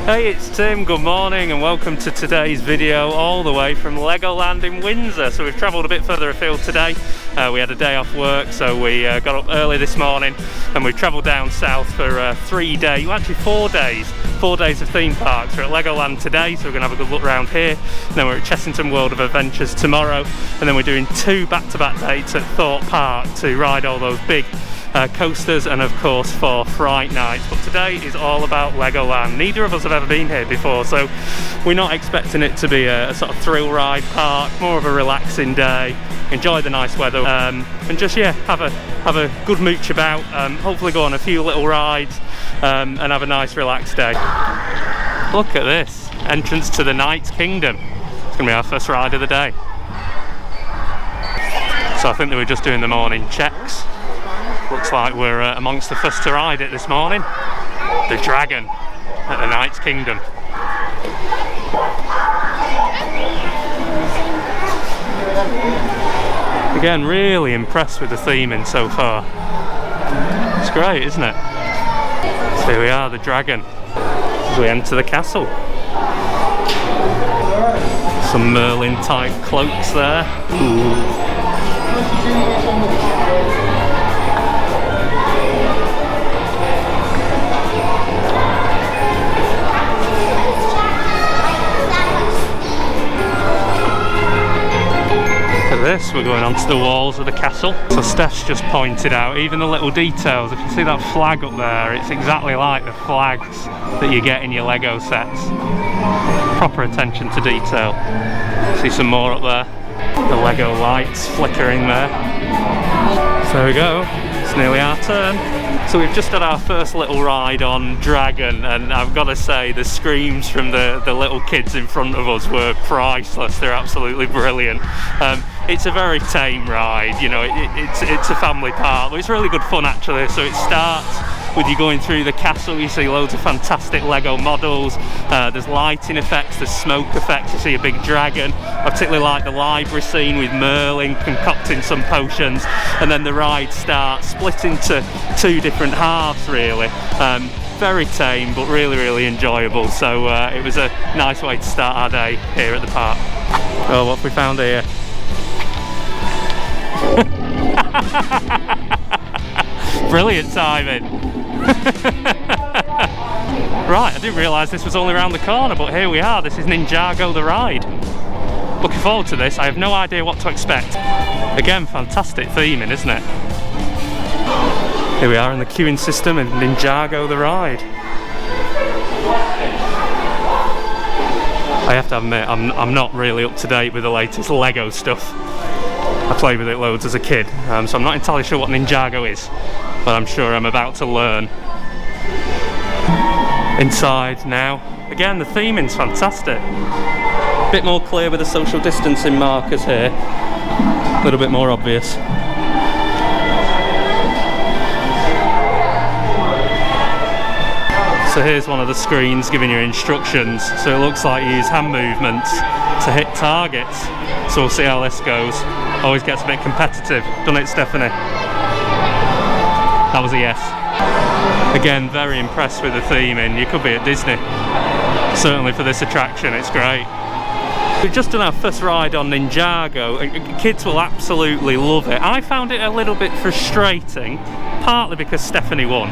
Hey, it's Tim, good morning and welcome to today's video all the way from Legoland in Windsor. So we've travelled a bit further afield today. We had a day off work, so we got up early this morning and we've travelled down south for 3 days, well actually 4 days. 4 days of theme parks. We're at Legoland today, so we're going to have a good look around here. And then we're at Chessington World of Adventures tomorrow, and then we're doing 2 back-to-back dates at Thorpe Park to ride all those big coasters and of course 4 Fright Nights. But today is all about Legoland. Neither of us have ever been here before, so we're not expecting it to be a sort of thrill ride park, more of a relaxing day, enjoy the nice weather, and just have a good mooch about, hopefully go on a few little rides, and have a nice relaxed day. Look at this, entrance to the Knight's Kingdom. It's going to be our first ride of the day. So I think they were just doing the morning checks. Looks like we're amongst the first to ride it this morning. The Dragon at the Knight's Kingdom. Again, really impressed with the theming so far. It's great, isn't it? So here we are, the Dragon, as we enter the castle. Some Merlin type cloaks there. Ooh. This, we're going onto the walls of the castle. So Steph's just pointed out even the little details. If you see that flag up there, it's exactly like the flags that you get in your Lego sets. Proper attention to detail. See some more up there. The Lego lights flickering there. So there we go, it's nearly our turn. So we've just had our first little ride on Dragon, and I've got to say the screams from the little kids in front of us were priceless. They're absolutely brilliant. It's a very tame ride, you know, it's a family park, but it's really good fun actually. So it starts with you going through the castle. You see loads of fantastic Lego models, there's lighting effects, there's smoke effects, you see a big dragon. I particularly like the library scene with Merlin concocting some potions, and then the ride starts, split into 2 different halves really. Very tame but really enjoyable, so it was a nice way to start our day here at the park. Oh, what have we found here? Brilliant timing. Right, I didn't realise this was only around the corner, but here we are. This is Ninjago The Ride. Looking forward to this. I have no idea what to expect. Again, fantastic theming, isn't it? Here we are in the queuing system in Ninjago The Ride. I have to admit, I'm not really up to date with the latest Lego stuff. I played with it loads as a kid, so I'm not entirely sure what Ninjago is, but I'm sure I'm about to learn. Inside now, again the theming's fantastic. A bit more clear with the social distancing markers here, a little bit more obvious. So here's one of the screens giving you instructions, so it looks like you use hand movements to hit targets. So we'll see how this goes. Always gets a bit competitive, doesn't it, Stephanie? That was a yes. Again, very impressed with the theming. You could be at Disney. Certainly for this attraction, it's great. We've just done our first ride on Ninjago. Kids will absolutely love it. I found it a little bit frustrating, partly because Stephanie won,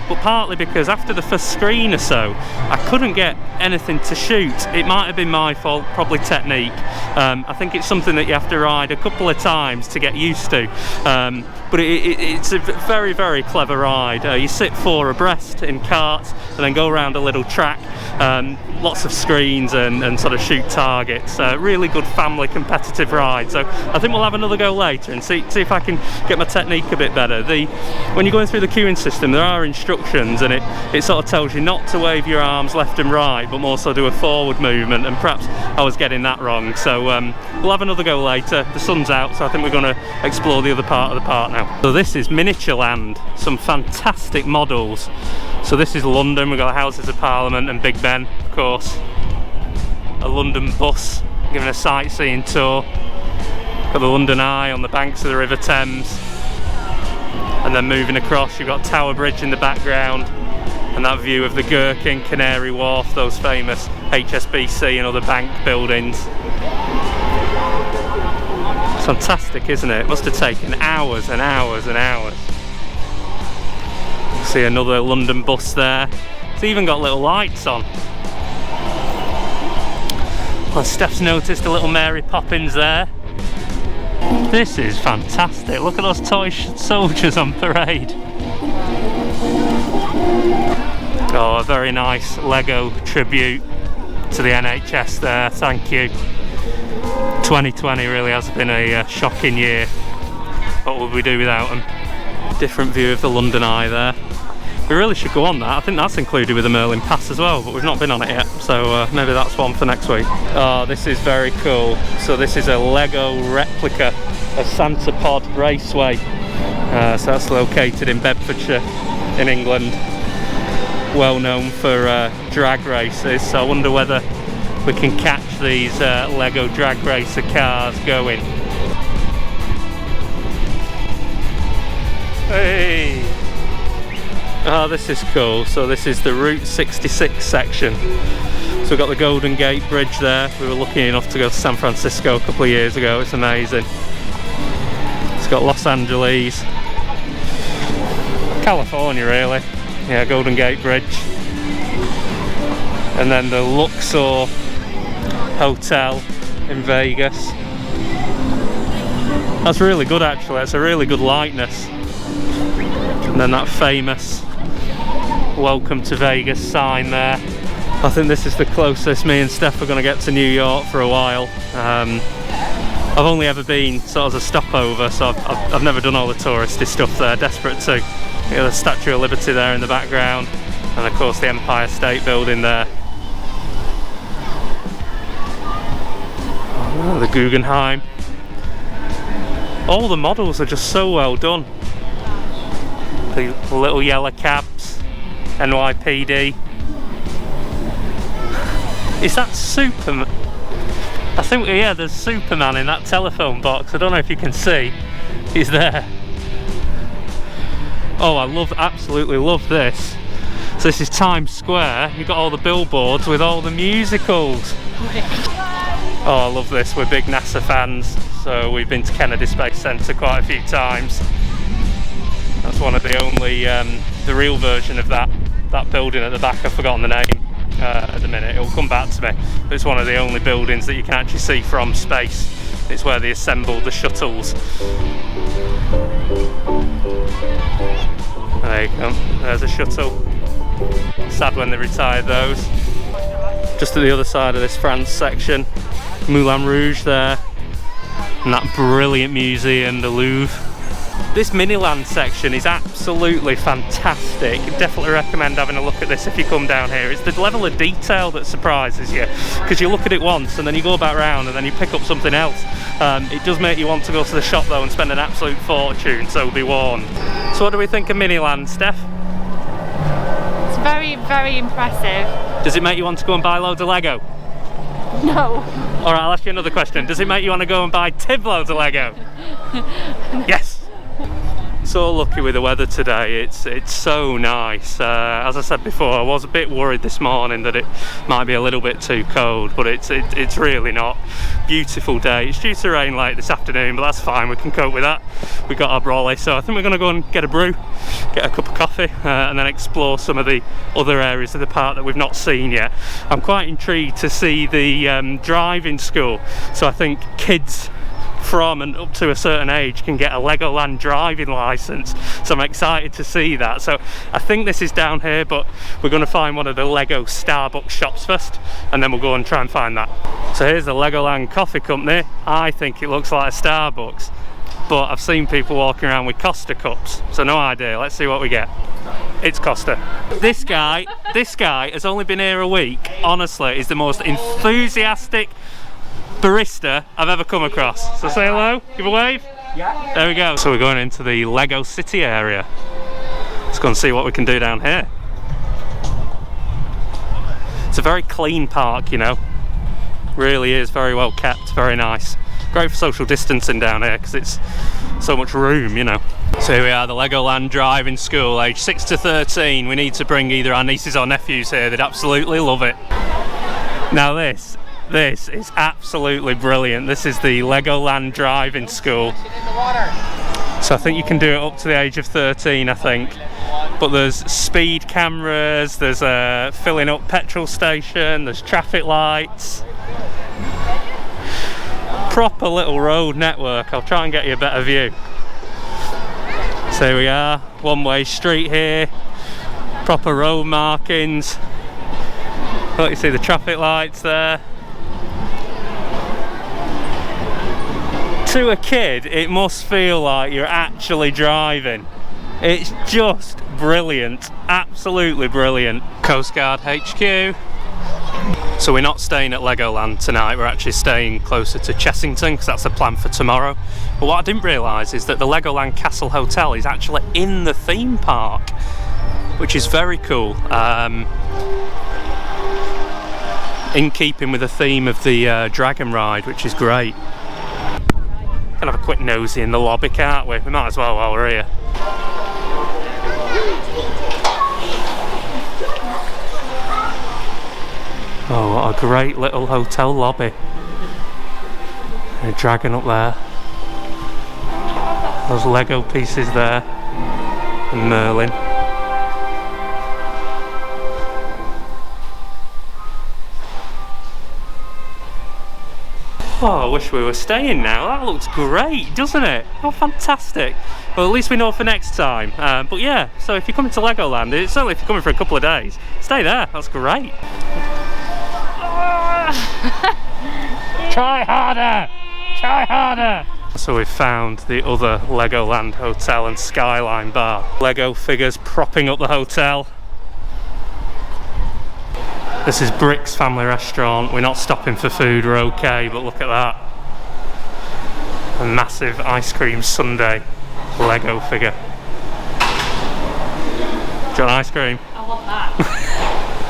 but partly because after the first screen or so, I couldn't get anything to shoot. It might have been my fault, probably technique. I think it's something that you have to ride a couple of times to get used to. But it's a very clever ride. You sit 4 abreast in carts and then go around a little track, lots of screens and sort of shoot targets. Really good family competitive ride. So I think we'll have another go later and see if I can get my technique a bit better. When you're going through the queuing system, there are instructions, and it sort of tells you not to wave your arms left and right, but more so do a forward movement, and perhaps I was getting that wrong. So we'll have another go later. The sun's out, so I think we're going to explore the other part of the park now. So this is Miniatureland, some fantastic models. So this is London. We've got the Houses of Parliament and Big Ben, of course. A London bus giving a sightseeing tour. Got the London Eye on the banks of the River Thames. And then moving across, you've got Tower Bridge in the background. And that view of the Gherkin, Canary Wharf, those famous HSBC and other bank buildings. It's fantastic, isn't it? It must have taken hours and hours and hours. See another London bus there. It's even got little lights on. Well, Steph's noticed a little Mary Poppins there. This is fantastic. Look at those toy soldiers on parade. Oh, a very nice Lego tribute to the NHS there, thank you. 2020 really has been a shocking year. What would we do without them? Different view of the London Eye there. We really should go on that. I think that's included with the Merlin Pass as well, but we've not been on it yet, so maybe that's one for next week. Oh, this is very cool. So this is a Lego replica of Santa Pod Raceway. So that's located in Bedfordshire in England. Well known for drag races, so I wonder whether we can catch these Lego drag racer cars going. Hey! Oh, this is cool. So this is the Route 66 section. So we've got the Golden Gate Bridge there. We were lucky enough to go to San Francisco a couple of years ago. It's amazing. It's got Los Angeles, California really. Yeah, Golden Gate Bridge. And then the Luxor Hotel in Vegas. That's really good actually. It's a really good likeness. And then that famous Welcome to Vegas sign there. I think this is the closest me and Steph are going to get to New York for a while. I've only ever been sort of as a stopover, so I've never done all the touristy stuff there. Desperate to. You know, the Statue of Liberty there in the background, and of course the Empire State Building there. Oh, the Guggenheim. All the models are just so well done. The little yellow cabs, NYPD. Is that Superman? I think, yeah, there's Superman in that telephone box. I don't know if you can see. He's there. Oh, I absolutely love this. So this is Times Square. You've got all the billboards with all the musicals. Oh, I love this. We're big NASA fans, so we've been to Kennedy Space Center quite a few times. That's one of the only, the real version of that building at the back. I've forgotten the name at the minute. It will come back to me. But it's one of the only buildings that you can actually see from space. It's where they assembled the shuttles. There you go, there's a shuttle. Sad when they retired those. Just at the other side of this France section, Moulin Rouge there, and that brilliant museum, the Louvre. This MiniLand section is absolutely fantastic. Definitely recommend having a look at this if you come down here. It's the level of detail that surprises you, because you look at it once and then you go back round and then you pick up something else. It does make you want to go to the shop though and spend an absolute fortune, so be warned. So what do we think of MiniLand, Steph? It's very, very impressive. Does it make you want to go and buy loads of Lego? No. Alright, I'll ask you another question. Does it make you want to go and buy Tib loads of Lego? Yes! So lucky with the weather today. It's so nice. As I said before, I was a bit worried this morning that it might be a little bit too cold, but it's really not. Beautiful day. It's due to rain late this afternoon, but that's fine. We can cope with that. We got our brolly, so I think we're going to go and get a brew, get a cup of coffee, and then explore some of the other areas of the park that we've not seen yet. I'm quite intrigued to see the driving school. So I think kids from and up to a certain age can get a Legoland driving license, so I'm excited to see that. So I think this is down here, but we're going to find one of the Lego Starbucks shops first, and then we'll go and try and find that. So here's the Legoland Coffee Company. I think it looks like a Starbucks, but I've seen people walking around with Costa cups, so no idea. Let's see what we get. It's Costa. This guy has only been here a week. Honestly, is the most enthusiastic barista I've ever come across. So say hello, give a wave. Yeah. There we go. So we're going into the Lego City area. Let's go and see what we can do down here. It's a very clean park, you know. Really is very well kept, very nice. Great for social distancing down here because it's so much room, you know. So here we are, the Legoland driving school, age 6 to 13. We need to bring either our nieces or nephews here, they'd absolutely love it. Now this is absolutely brilliant. This is the Legoland driving school. So I think you can do it up to the age of 13, I think. But there's speed cameras, there's a filling up petrol station, there's traffic lights. Proper little road network. I'll try and get you a better view. So here we are, one-way street here, proper road markings. Look, you see the traffic lights there. To a kid, it must feel like you're actually driving. It's just brilliant, absolutely brilliant. Coast Guard HQ. So we're not staying at Legoland tonight, we're actually staying closer to Chessington because that's the plan for tomorrow. But what I didn't realise is that the Legoland Castle Hotel is actually in the theme park, which is very cool. In keeping with the theme of the Dragon Ride, which is great. Can have a quick nosy in the lobby, can't we? We might as well while we're here. Oh, what a great little hotel lobby. A dragon up there. Those Lego pieces there. And Merlin. Oh, I wish we were staying now. That looks great, doesn't it? Oh, fantastic. Well, at least we know for next time. But yeah, so if you're coming to Legoland, certainly if you're coming for a couple of days, stay there. That's great. Try harder! Try harder! So we've found the other Legoland Hotel and Skyline Bar. Lego figures propping up the hotel. This is Brick's Family Restaurant. We're not stopping for food, we're okay, but look at that. A massive ice cream sundae Lego figure. Do you want ice cream? I want that.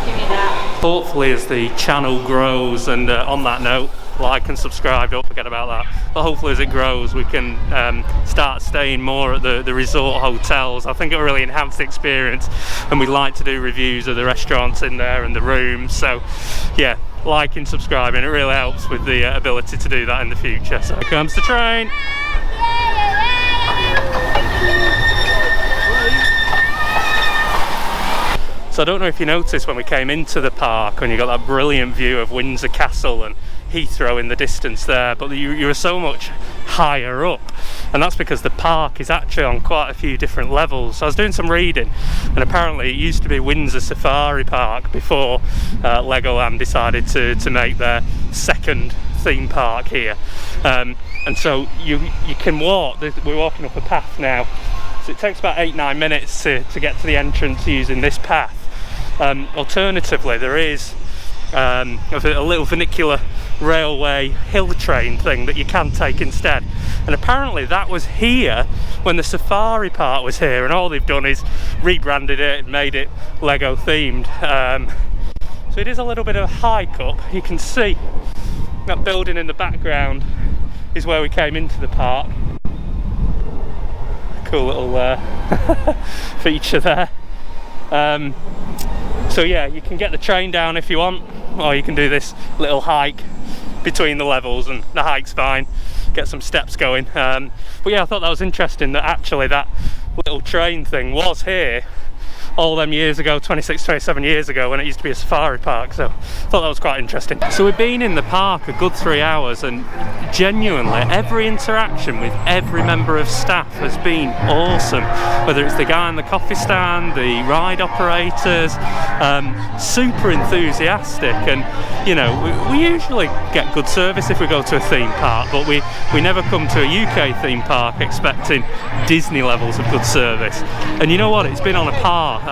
Give me that. Hopefully as the channel grows, and on that note, like and subscribe, don't forget about that. But hopefully as it grows we can start staying more at the resort hotels. I think it'll really enhance the experience, and we like to do reviews of the restaurants in there and the rooms. So yeah, like and subscribing, it really helps with the ability to do that in the future. So here comes the train. So I don't know if you noticed when we came into the park, when you got that brilliant view of Windsor Castle and Heathrow in the distance there, but you were so much higher up, and that's because the park is actually on quite a few different levels. So I was doing some reading, and apparently it used to be Windsor Safari Park before Legoland decided to make their second theme park here. And so you can walk, we're walking up a path now, so it takes about 8-9 minutes to get to the entrance using this path. Alternatively, there is a little vernacular railway hill train thing that you can take instead, and apparently that was here when the safari park was here, and all they've done is rebranded it and made it Lego themed. So it is a little bit of a hike up. You can see that building in the background is where we came into the park. Cool little feature there. So yeah, you can get the train down if you want, or you can do this little hike between the levels, and the hike's fine, get some steps going. But yeah, I thought that was interesting that actually that little train thing was here all them years ago, 26-27 years ago, when it used to be a safari park. So I thought that was quite interesting. So we've been in the park a good 3 hours, and genuinely every interaction with every member of staff has been awesome. Whether it's the guy on the coffee stand, the ride operators, super enthusiastic. And you know, we usually get good service if we go to a theme park, but we never come to a UK theme park expecting Disney levels of good service. And you know what, it's been on a par.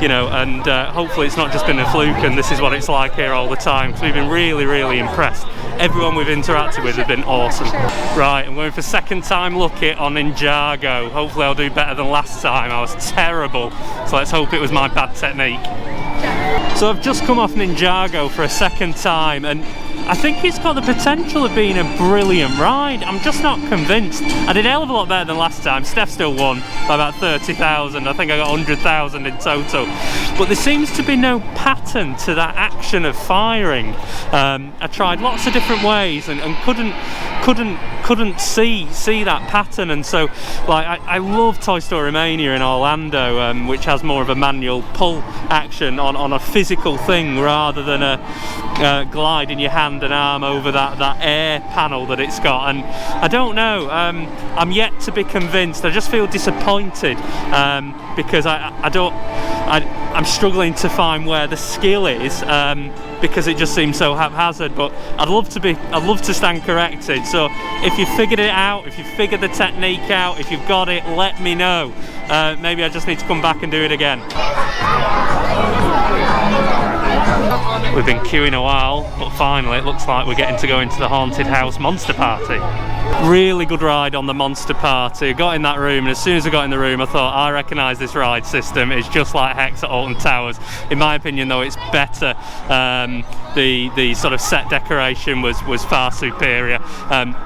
You know, and hopefully it's not just been a fluke and this is what it's like here all the time, because we've been really impressed. Everyone we've interacted with has been awesome. Right, I'm going for second time lucky on Ninjago. Hopefully I'll do better than last time. I was terrible, so let's hope it was my bad technique. So I've just come off Ninjago for a second time, and I think it's got the potential of being a brilliant ride. I'm just not convinced. I did a hell of a lot better than last time. Steph still won by about 30,000. I think I got 100,000 in total. But there seems to be no pattern to that action of firing. I tried lots of different ways and couldn't see that pattern. And so, like, I love Toy Story Mania in Orlando, which has more of a manual pull action on a physical thing rather than a glide in your hand and arm over that air panel that it's got. And I don't know, I'm yet to be convinced. I just feel disappointed because I'm struggling to find where the skill is, because it just seems so haphazard. But I'd love to stand corrected. So if you figured it out, if you figured the technique out, if you've got it, let me know. Maybe I just need to come back and do it again. We've been queuing a while, but finally it looks like we're getting to go into the Haunted House Monster Party. Really good ride on the Monster Party. I got in that room, and as soon as I got in the room I thought, I recognise this ride system. It's just like Hex at Alton Towers. In my opinion though, it's better. The sort of set decoration was far superior.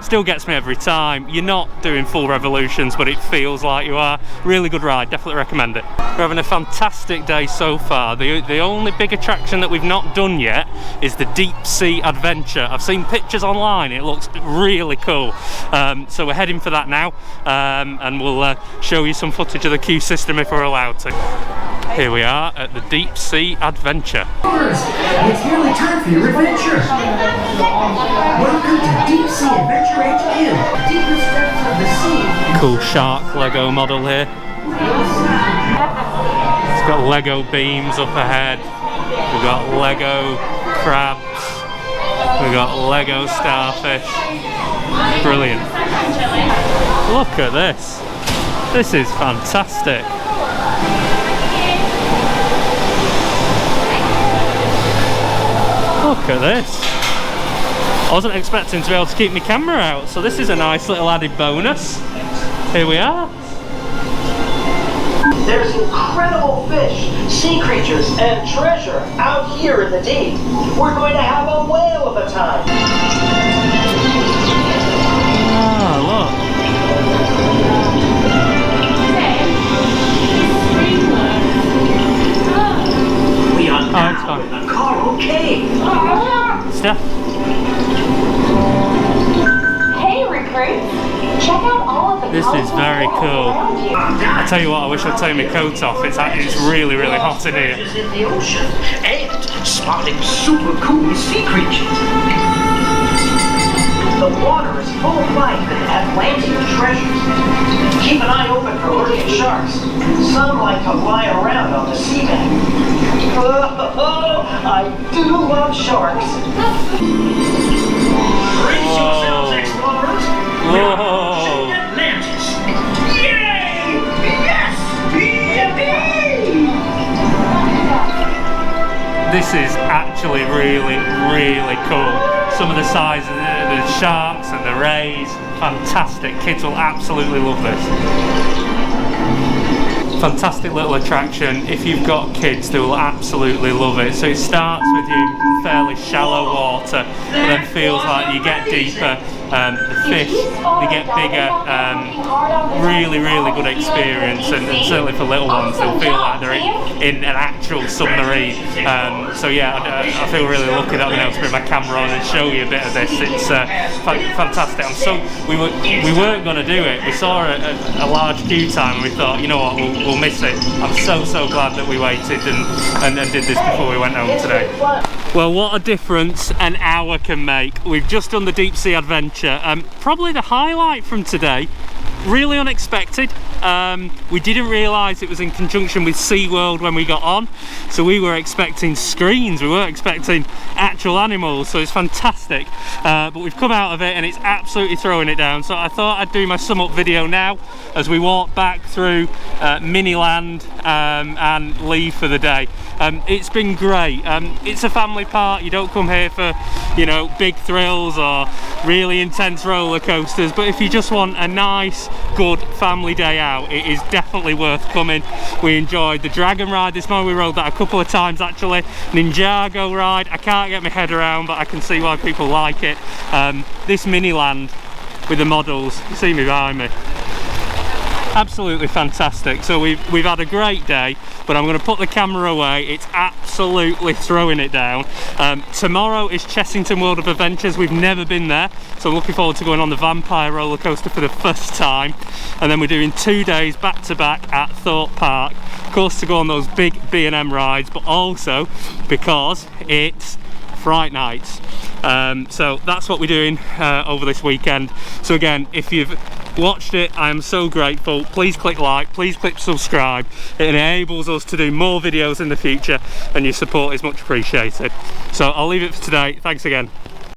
Still gets me every time. You're not doing full revolutions, but it feels like you are. Really good ride, definitely recommend it. We're having a fantastic day so far. The only big attraction that we've not done yet is the Deep Sea Adventure. I've seen pictures online, it looks really cool. So we're heading for that now, and we'll show you some footage of the queue system if we're allowed to. Here we are at the Deep Sea Adventure. It's nearly time for your adventure. Welcome to Deep Sea Adventure HQ. Deepest depths of the sea. Cool shark Lego model here. It's got Lego beams up ahead. We've got Lego crabs. We've got Lego starfish. Brilliant. Look at this. This is fantastic. Look at this. I wasn't expecting to be able to keep my camera out, so this is a nice little added bonus. Here we are. There's incredible fish, sea creatures, and treasure out here in the deep. We're going to have a whale of a time. Ah, look. We are it's now fine. in the coral cave. Steph. Hey recruits, check out all of the This is very cool. I tell you what, I wish I'd taken my coat off. It's really hot in here. In the ocean and spotting super cool sea creatures. The water is full of life and Atlantic treasures. Keep an eye open for lurking sharks. Some like to lie around on the seabed. Oh, I do love sharks. Brace yourselves, explorers. We're approaching Atlantis. Yay! Yes! Yippee! This is actually really cool. Some of the size of the sharks and the rays, fantastic. Kids will absolutely love this. Fantastic little attraction. If you've got kids, they will absolutely love it. So it starts with you fairly shallow water, but then feels like you get deeper. The fish, they get bigger. Really good experience, and certainly for little ones, they'll feel like they're in an actual submarine. So yeah, I feel really lucky that I've been able to bring my camera on and show you a bit of this. It's fantastic. We weren't going to do it. We saw a large queue time and we thought, you know what, we'll miss it. I'm so glad that we waited and did this before we went home today. Well, what a difference an hour can make. We've just done the Deep Sea Adventure. Probably the highlight from today. Really unexpected. We didn't realise it was in conjunction with SeaWorld when we got on, so we were expecting screens, we weren't expecting actual animals, so it's fantastic. But we've come out of it and it's absolutely throwing it down, so I thought I'd do my sum up video now as we walk back through MiniLand and leave for the day. It's been great. It's a family park. You don't come here for, you know, big thrills or really intense roller coasters, but if you just want a nice, good family day out, out, it is definitely worth coming. We enjoyed the dragon ride this morning. We rode that a couple of times actually. Ninjago ride, I can't get my head around, but I can see why people like it. This MiniLand with the models, you see me behind me, absolutely fantastic. So we've had a great day, but I'm going to put the camera away. It's absolutely throwing it down. Tomorrow is Chessington World of Adventures. We've never been there, so I'm looking forward to going on the vampire roller coaster for the first time. And then we're doing 2 days back to back at Thorpe Park, of course, to go on those big B&M rides, but also because it's Fright Nights. So that's what we're doing over this weekend. So again, if you've watched it, I am so grateful. Please click like, please click subscribe. It enables us to do more videos in the future, and your support is much appreciated. So I'll leave it for today. Thanks again.